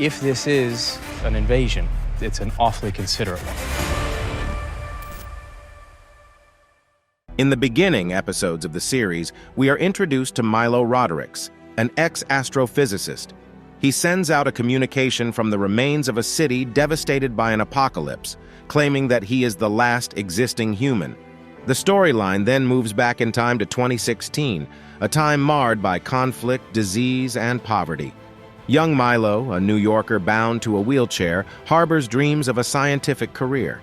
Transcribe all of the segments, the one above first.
If this is an invasion, it's an awfully considerate one. In the beginning episodes of the series, we are introduced to Milo Rodericks, an ex-astrophysicist. He sends out a communication from the remains of a city devastated by an apocalypse, claiming that he is the last existing human. The storyline then moves back in time to 2016, a time marred by conflict, disease, and poverty. Young Milo, a New Yorker bound to a wheelchair, harbors dreams of a scientific career.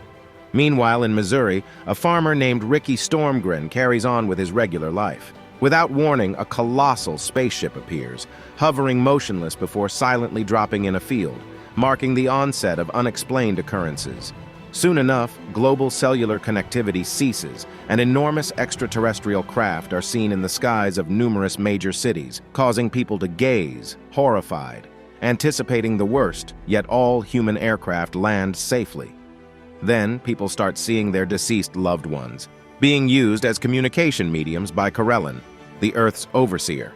Meanwhile, in Missouri, a farmer named Ricky Stormgren carries on with his regular life. Without warning, a colossal spaceship appears, hovering motionless before silently dropping in a field, marking the onset of unexplained occurrences. Soon enough, global cellular connectivity ceases, and enormous extraterrestrial craft are seen in the skies of numerous major cities, causing people to gaze, horrified, anticipating the worst, yet all human aircraft land safely. Then, people start seeing their deceased loved ones, being used as communication mediums by Corellon, the Earth's overseer.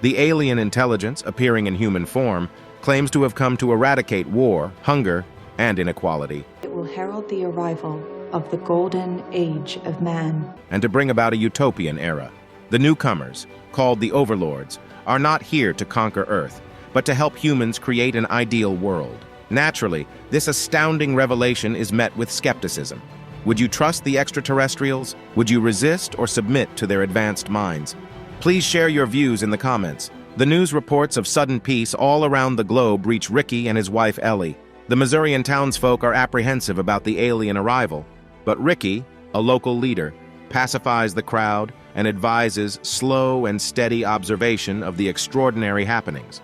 The alien intelligence, appearing in human form, claims to have come to eradicate war, hunger, and inequality. It will herald the arrival of the golden age of man. And to bring about a utopian era. The newcomers, called the Overlords, are not here to conquer Earth, but to help humans create an ideal world. Naturally, this astounding revelation is met with skepticism. Would you trust the extraterrestrials? Would you resist or submit to their advanced minds? Please share your views in the comments. The news reports of sudden peace all around the globe reach Ricky and his wife Ellie. The Missourian townsfolk are apprehensive about the alien arrival, but Ricky, a local leader, pacifies the crowd and advises slow and steady observation of the extraordinary happenings.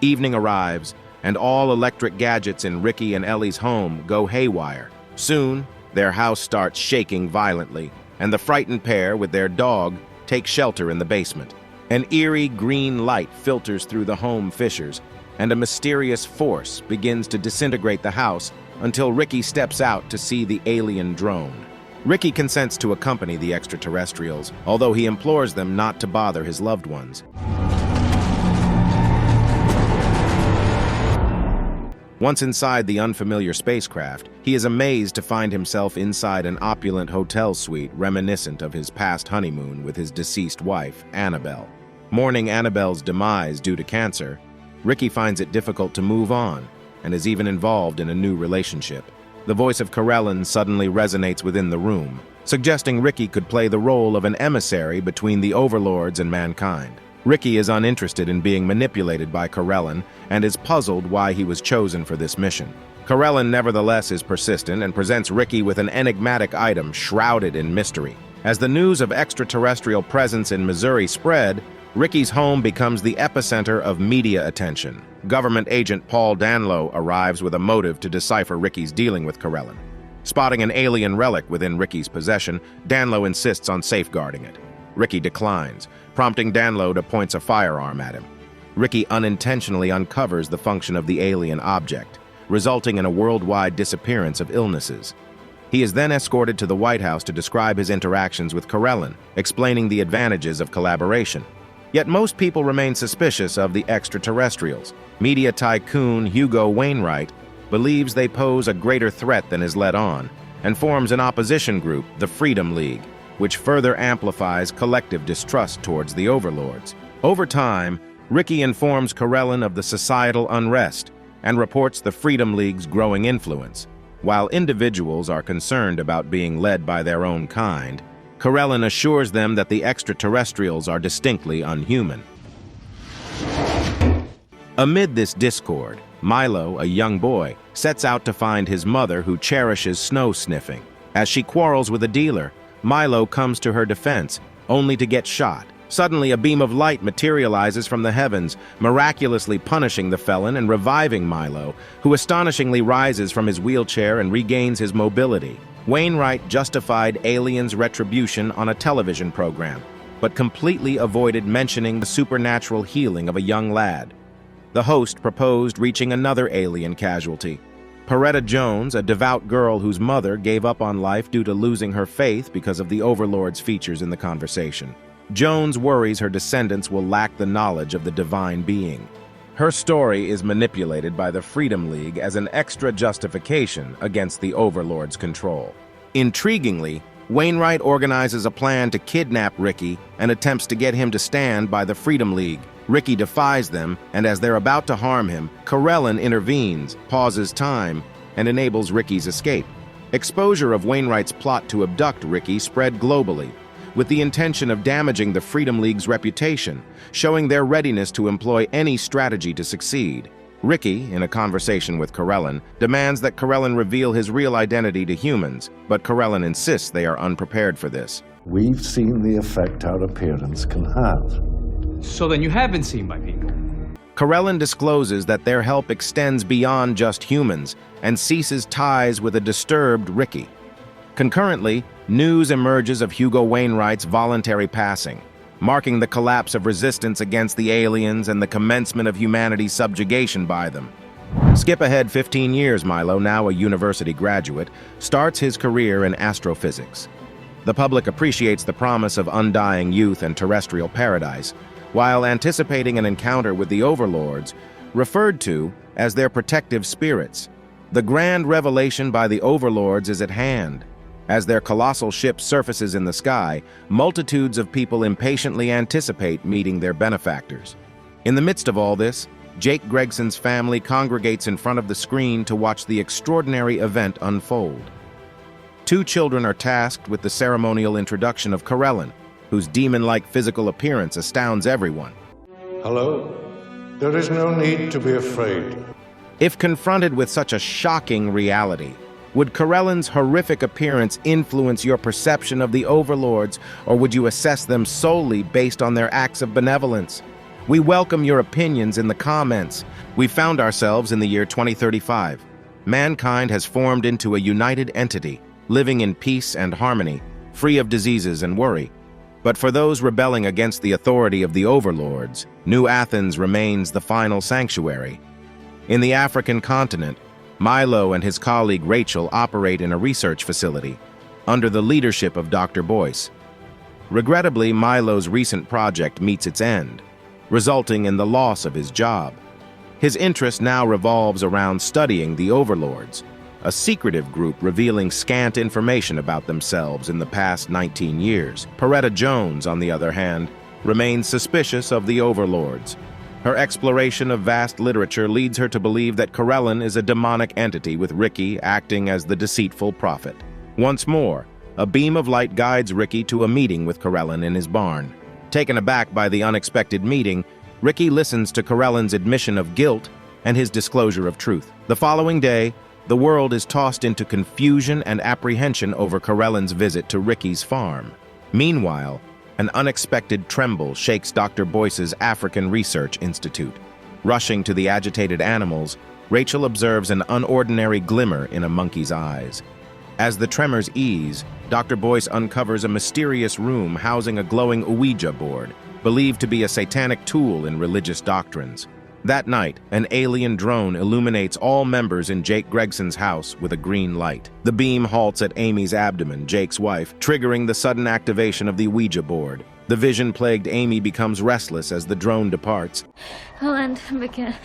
Evening arrives, and all electric gadgets in Ricky and Ellie's home go haywire. Soon, their house starts shaking violently, and the frightened pair with their dog take shelter in the basement. An eerie green light filters through the home fissures, and a mysterious force begins to disintegrate the house until Ricky steps out to see the alien drone. Ricky consents to accompany the extraterrestrials, although he implores them not to bother his loved ones. Once inside the unfamiliar spacecraft, he is amazed to find himself inside an opulent hotel suite reminiscent of his past honeymoon with his deceased wife, Annabelle. Mourning Annabelle's demise due to cancer, Ricky finds it difficult to move on and is even involved in a new relationship. The voice of Corellon suddenly resonates within the room, suggesting Ricky could play the role of an emissary between the overlords and mankind. Ricky is uninterested in being manipulated by Corellon and is puzzled why he was chosen for this mission. Corellon nevertheless is persistent and presents Ricky with an enigmatic item shrouded in mystery. As the news of extraterrestrial presence in Missouri spread, Ricky's home becomes the epicenter of media attention. Government agent Paul Danlo arrives with a motive to decipher Ricky's dealing with Corellon. Spotting an alien relic within Ricky's possession, Danlo insists on safeguarding it. Ricky declines, prompting Danlo to point a firearm at him. Ricky unintentionally uncovers the function of the alien object, resulting in a worldwide disappearance of illnesses. He is then escorted to the White House to describe his interactions with Corellon, explaining the advantages of collaboration. Yet most people remain suspicious of the extraterrestrials. Media tycoon Hugo Wainwright believes they pose a greater threat than is let on, and forms an opposition group, the Freedom League, which further amplifies collective distrust towards the overlords. Over time, Ricky informs Corellon of the societal unrest and reports the Freedom League's growing influence. While individuals are concerned about being led by their own kind, Corellon assures them that the extraterrestrials are distinctly unhuman. Amid this discord, Milo, a young boy, sets out to find his mother who cherishes snow sniffing. As she quarrels with a dealer, Milo comes to her defense, only to get shot. Suddenly, a beam of light materializes from the heavens, miraculously punishing the felon and reviving Milo, who astonishingly rises from his wheelchair and regains his mobility. Wainwright justified aliens' retribution on a television program, but completely avoided mentioning the supernatural healing of a young lad. The host proposed reaching another alien casualty. Peretta Jones, a devout girl whose mother gave up on life due to losing her faith because of the overlord's features in the conversation. Jones worries her descendants will lack the knowledge of the divine being. Her story is manipulated by the Freedom League as an extra justification against the Overlord's control. Intriguingly, Wainwright organizes a plan to kidnap Ricky and attempts to get him to stand by the Freedom League. Ricky defies them, and as they're about to harm him, Karelin intervenes, pauses time, and enables Ricky's escape. Exposure of Wainwright's plot to abduct Ricky spread globally, with the intention of damaging the Freedom League's reputation, showing their readiness to employ any strategy to succeed. Ricky, in a conversation with Karelin, demands that Karelin reveal his real identity to humans, but Karelin insists they are unprepared for this. We've seen the effect our appearance can have. So then you have been seen by people. Karelin discloses that their help extends beyond just humans and ceases ties with a disturbed Ricky. Concurrently, news emerges of Hugo Wainwright's voluntary passing, marking the collapse of resistance against the aliens and the commencement of humanity's subjugation by them. Skip ahead 15 years, Milo, now a university graduate, starts his career in astrophysics. The public appreciates the promise of undying youth and terrestrial paradise, while anticipating an encounter with the Overlords, referred to as their protective spirits. The grand revelation by the Overlords is at hand. As their colossal ship surfaces in the sky, multitudes of people impatiently anticipate meeting their benefactors. In the midst of all this, Jake Gregson's family congregates in front of the screen to watch the extraordinary event unfold. Two children are tasked with the ceremonial introduction of Karelin, whose demon-like physical appearance astounds everyone. Hello? There is no need to be afraid. If confronted with such a shocking reality, would Karelin's horrific appearance influence your perception of the Overlords, or would you assess them solely based on their acts of benevolence? We welcome your opinions in the comments. We found ourselves in the year 2035. Mankind has formed into a united entity, living in peace and harmony, free of diseases and worry. But for those rebelling against the authority of the Overlords, New Athens remains the final sanctuary. In the African continent, Milo and his colleague Rachel operate in a research facility under the leadership of Dr. Boyce. Regrettably, Milo's recent project meets its end, resulting in the loss of his job. His interest now revolves around studying the Overlords, a secretive group revealing scant information about themselves in the past 19 years. Peretta Jones, on the other hand, remains suspicious of the Overlords. Her exploration of vast literature leads her to believe that Karelin is a demonic entity with Ricky acting as the deceitful prophet. Once more, a beam of light guides Ricky to a meeting with Karelin in his barn. Taken aback by the unexpected meeting, Ricky listens to Karelin's admission of guilt and his disclosure of truth. The following day, the world is tossed into confusion and apprehension over Karelin's visit to Ricky's farm. Meanwhile, an unexpected tremble shakes Dr. Boyce's African Research Institute. Rushing to the agitated animals, Rachel observes an unordinary glimmer in a monkey's eyes. As the tremors ease, Dr. Boyce uncovers a mysterious room housing a glowing Ouija board, believed to be a satanic tool in religious doctrines. That night, an alien drone illuminates all members in Jake Gregson's house with a green light. The beam halts at Amy's abdomen, Jake's wife, triggering the sudden activation of the Ouija board. The vision-plagued Amy becomes restless as the drone departs. I'll end him again.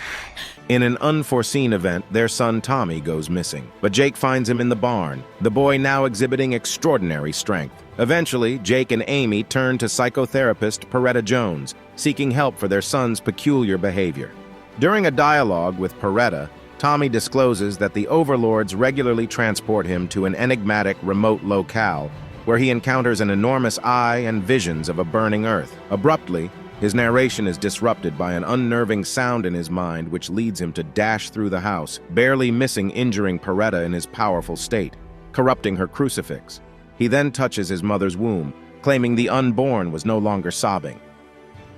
In an unforeseen event, their son Tommy goes missing, but Jake finds him in the barn, the boy now exhibiting extraordinary strength. Eventually, Jake and Amy turn to psychotherapist Peretta Jones, seeking help for their son's peculiar behavior. During a dialogue with Peretta, Tommy discloses that the Overlords regularly transport him to an enigmatic remote locale where he encounters an enormous eye and visions of a burning earth. Abruptly, his narration is disrupted by an unnerving sound in his mind which leads him to dash through the house, barely missing injuring Peretta in his powerful state, corrupting her crucifix. He then touches his mother's womb, claiming the unborn was no longer sobbing.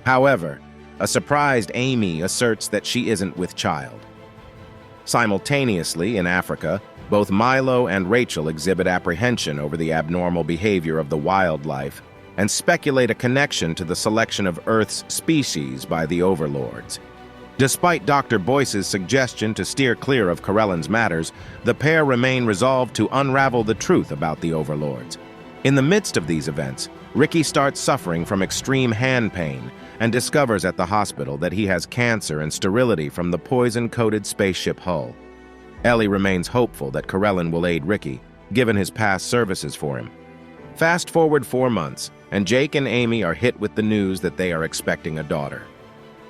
However, a surprised Amy asserts that she isn't with child. Simultaneously, in Africa, both Milo and Rachel exhibit apprehension over the abnormal behavior of the wildlife and speculate a connection to the selection of Earth's species by the Overlords. Despite Dr. Boyce's suggestion to steer clear of Karelin's matters, the pair remain resolved to unravel the truth about the Overlords. In the midst of these events, Ricky starts suffering from extreme hand pain and discovers at the hospital that he has cancer and sterility from the poison-coated spaceship hull. Ellie remains hopeful that Corellin will aid Ricky, given his past services for him. Fast forward 4 months, and Jake and Amy are hit with the news that they are expecting a daughter.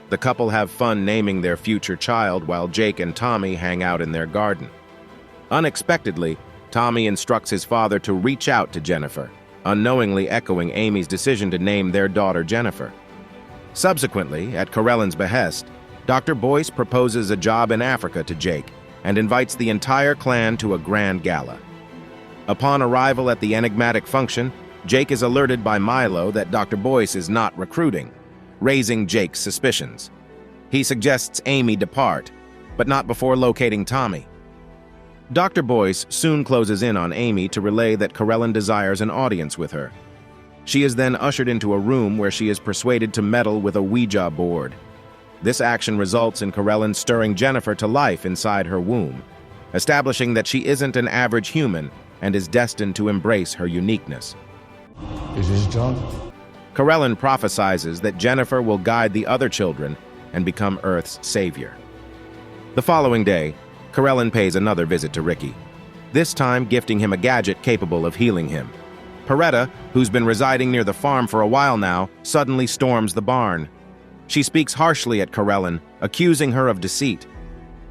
The couple have fun naming their future child while Jake and Tommy hang out in their garden. Unexpectedly, Tommy instructs his father to reach out to Jennifer, unknowingly echoing Amy's decision to name their daughter Jennifer. Subsequently, at Corellin's behest, Dr. Boyce proposes a job in Africa to Jake and invites the entire clan to a grand gala. Upon arrival at the enigmatic function, Jake is alerted by Milo that Dr. Boyce is not recruiting, raising Jake's suspicions. He suggests Amy depart, but not before locating Tommy. Dr. Boyce soon closes in on Amy to relay that Corellin desires an audience with her. She is then ushered into a room where she is persuaded to meddle with a Ouija board. This action results in Corellin stirring Jennifer to life inside her womb, establishing that she isn't an average human and is destined to embrace her uniqueness. It is done. Corellin prophesizes that Jennifer will guide the other children and become Earth's savior. The following day, Corellin pays another visit to Ricky, this time gifting him a gadget capable of healing him. Peretta, who's been residing near the farm for a while now, suddenly storms the barn. She speaks harshly at Corellin, accusing her of deceit.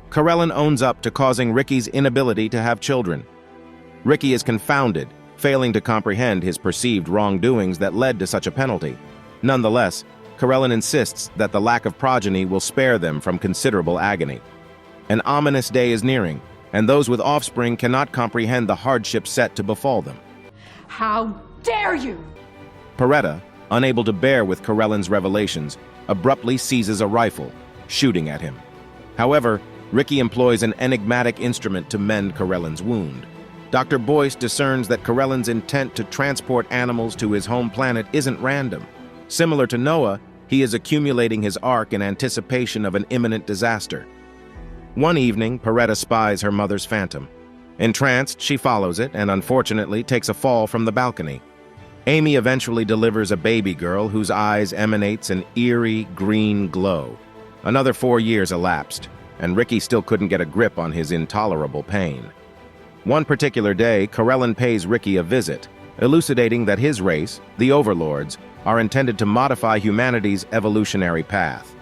Corellin owns up to causing Ricky's inability to have children. Ricky is confounded, failing to comprehend his perceived wrongdoings that led to such a penalty. Nonetheless, Corellin insists that the lack of progeny will spare them from considerable agony. An ominous day is nearing, and those with offspring cannot comprehend the hardship set to befall them. How dare you! Peretta, unable to bear with Corellin's revelations, abruptly seizes a rifle, shooting at him. However, Ricky employs an enigmatic instrument to mend Corellin's wound. Dr. Boyce discerns that Corellin's intent to transport animals to his home planet isn't random. Similar to Noah, he is accumulating his ark in anticipation of an imminent disaster. One evening, Peretta spies her mother's phantom. Entranced, she follows it and unfortunately takes a fall from the balcony. Amy eventually delivers a baby girl whose eyes emanates an eerie green glow. Another 4 years elapsed, and Ricky still couldn't get a grip on his intolerable pain. One particular day, Corellin pays Ricky a visit, elucidating that his race, the Overlords, are intended to modify humanity's evolutionary path.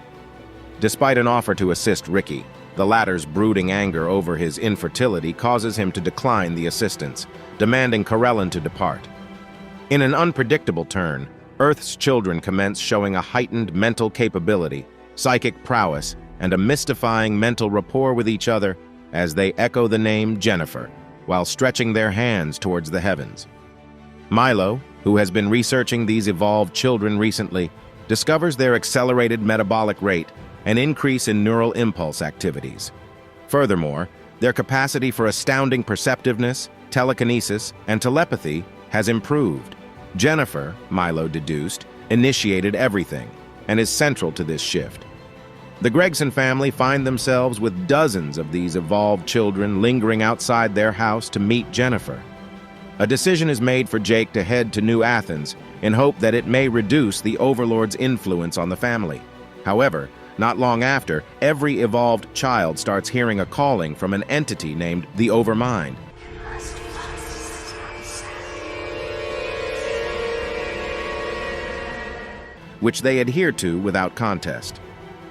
Despite an offer to assist Ricky, the latter's brooding anger over his infertility causes him to decline the assistance, demanding Corellin to depart. In an unpredictable turn, Earth's children commence showing a heightened mental capability, psychic prowess, and a mystifying mental rapport with each other as they echo the name Jennifer, while stretching their hands towards the heavens. Milo, who has been researching these evolved children recently, discovers their accelerated metabolic rate, an increase in neural impulse activities. Furthermore, their capacity for astounding perceptiveness, telekinesis, and telepathy has improved. Jennifer, Milo deduced, initiated everything, and is central to this shift. The Gregson family find themselves with dozens of these evolved children lingering outside their house to meet Jennifer. A decision is made for Jake to head to New Athens in hope that it may reduce the Overlord's influence on the family. However, not long after, every evolved child starts hearing a calling from an entity named the Overmind, which they adhere to without contest.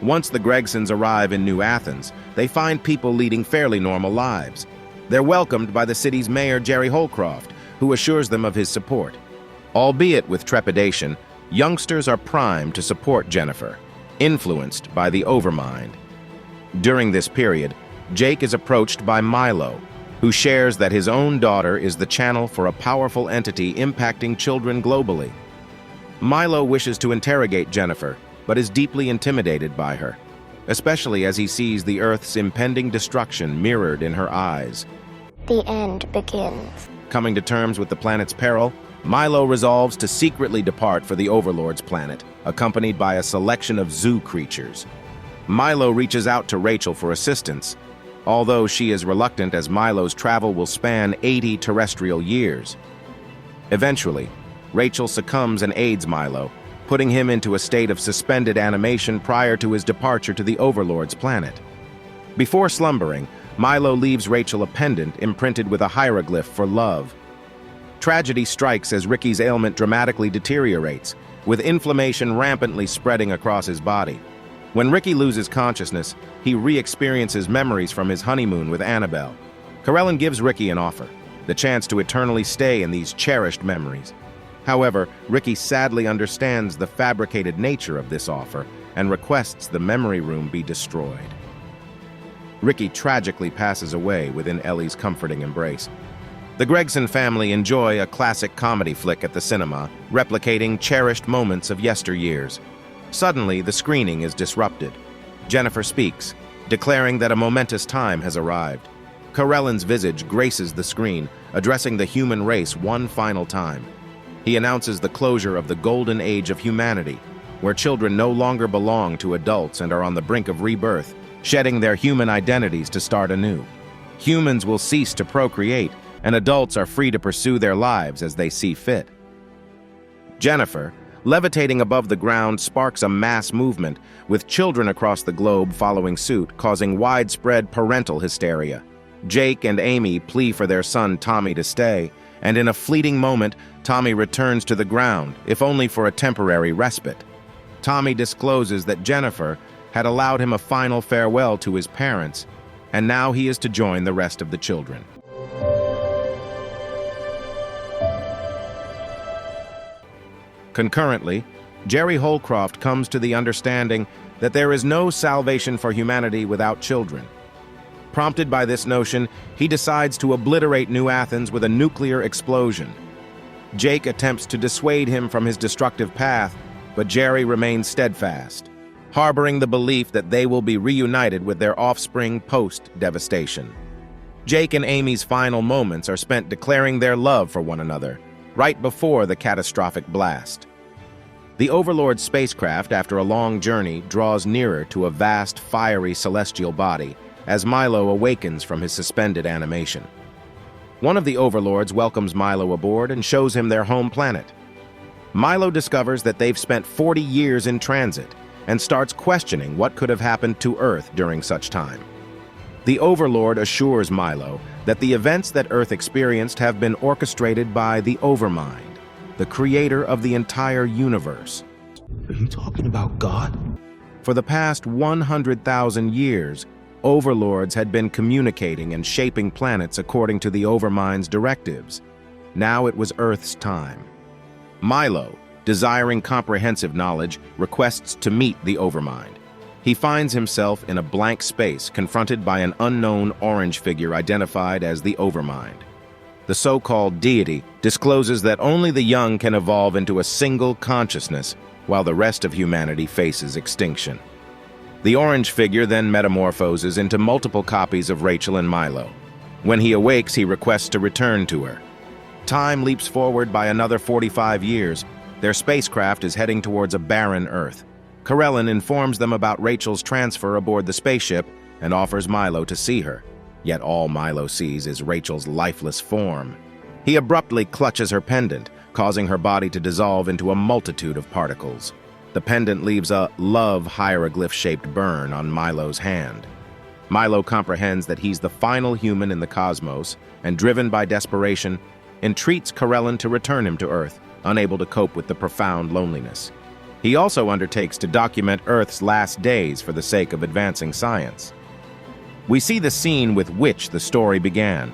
Once the Gregsons arrive in New Athens, they find people leading fairly normal lives. They're welcomed by the city's mayor, Jerry Holcroft, who assures them of his support. Albeit with trepidation, youngsters are primed to support Jennifer, influenced by the Overmind. During this period, Jake is approached by Milo, who shares that his own daughter is the channel for a powerful entity impacting children globally. Milo wishes to interrogate Jennifer, but is deeply intimidated by her, especially as he sees the Earth's impending destruction mirrored in her eyes. The end begins. Coming to terms with the planet's peril, Milo resolves to secretly depart for the Overlord's planet, accompanied by a selection of zoo creatures. Milo reaches out to Rachel for assistance, although she is reluctant as Milo's travel will span 80 terrestrial years. Eventually, Rachel succumbs and aids Milo, putting him into a state of suspended animation prior to his departure to the Overlord's planet. Before slumbering, Milo leaves Rachel a pendant imprinted with a hieroglyph for love. Tragedy strikes as Ricky's ailment dramatically deteriorates, with inflammation rampantly spreading across his body. When Ricky loses consciousness, he re-experiences memories from his honeymoon with Annabelle. Corellin gives Ricky an offer, the chance to eternally stay in these cherished memories. However, Ricky sadly understands the fabricated nature of this offer and requests the memory room be destroyed. Ricky tragically passes away within Ellie's comforting embrace. The Gregson family enjoy a classic comedy flick at the cinema, replicating cherished moments of yesteryears. Suddenly, the screening is disrupted. Jennifer speaks, declaring that a momentous time has arrived. Corellin's visage graces the screen, addressing the human race one final time. He announces the closure of the golden age of humanity, where children no longer belong to adults and are on the brink of rebirth, shedding their human identities to start anew. Humans will cease to procreate, and adults are free to pursue their lives as they see fit. Jennifer, levitating above the ground, sparks a mass movement, with children across the globe following suit, causing widespread parental hysteria. Jake and Amy plea for their son Tommy to stay, and in a fleeting moment, Tommy returns to the ground, if only for a temporary respite. Tommy discloses that Jennifer had allowed him a final farewell to his parents, and now he is to join the rest of the children. Concurrently, Jerry Holcroft comes to the understanding that there is no salvation for humanity without children. Prompted by this notion, he decides to obliterate New Athens with a nuclear explosion. Jake attempts to dissuade him from his destructive path, but Jerry remains steadfast, harboring the belief that they will be reunited with their offspring post-devastation. Jake and Amy's final moments are spent declaring their love for one another, right before the catastrophic blast. The Overlord spacecraft, after a long journey, draws nearer to a vast, fiery celestial body as Milo awakens from his suspended animation. One of the Overlords welcomes Milo aboard and shows him their home planet. Milo discovers that they've spent 40 years in transit and starts questioning what could have happened to Earth during such time. The Overlord assures Milo that the events that Earth experienced have been orchestrated by the Overmind, the creator of the entire universe. Are you talking about God? For the past 100,000 years, Overlords had been communicating and shaping planets according to the Overmind's directives. Now it was Earth's time. Milo, desiring comprehensive knowledge, requests to meet the Overmind. He finds himself in a blank space, confronted by an unknown orange figure identified as the Overmind. The so-called deity discloses that only the young can evolve into a single consciousness, while the rest of humanity faces extinction. The orange figure then metamorphoses into multiple copies of Rachel and Milo. When he awakes, he requests to return to her. Time leaps forward by another 45 years. Their spacecraft is heading towards a barren Earth. Corellin informs them about Rachel's transfer aboard the spaceship and offers Milo to see her. Yet all Milo sees is Rachel's lifeless form. He abruptly clutches her pendant, causing her body to dissolve into a multitude of particles. The pendant leaves a love hieroglyph-shaped burn on Milo's hand. Milo comprehends that he's the final human in the cosmos, and driven by desperation, entreats Corellin to return him to Earth, unable to cope with the profound loneliness. He also undertakes to document Earth's last days for the sake of advancing science. We see the scene with which the story began.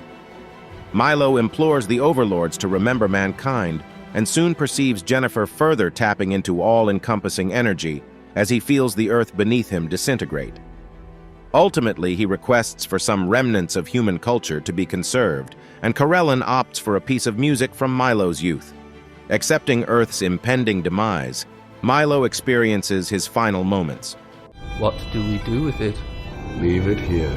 Milo implores the Overlords to remember mankind, and soon perceives Jennifer further tapping into all-encompassing energy as he feels the Earth beneath him disintegrate. Ultimately, he requests for some remnants of human culture to be conserved, and Corellin opts for a piece of music from Milo's youth. Accepting Earth's impending demise, Milo experiences his final moments. What do we do with it? Leave it here,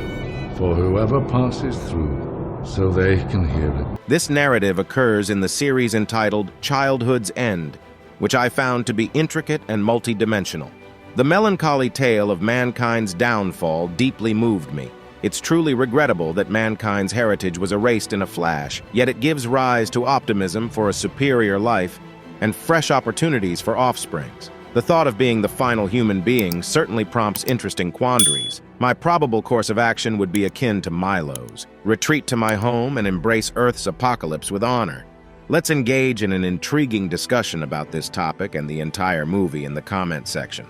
for whoever passes through, so they can hear it. This narrative occurs in the series entitled Childhood's End, which I found to be intricate and multidimensional. The melancholy tale of mankind's downfall deeply moved me, It's truly regrettable that mankind's heritage was erased in a flash, yet it gives rise to optimism for a superior life and fresh opportunities for offsprings. The thought of being the final human being certainly prompts interesting quandaries. My probable course of action would be akin to Milo's: retreat to my home and embrace Earth's apocalypse with honor. Let's engage in an intriguing discussion about this topic and the entire movie in the comment section.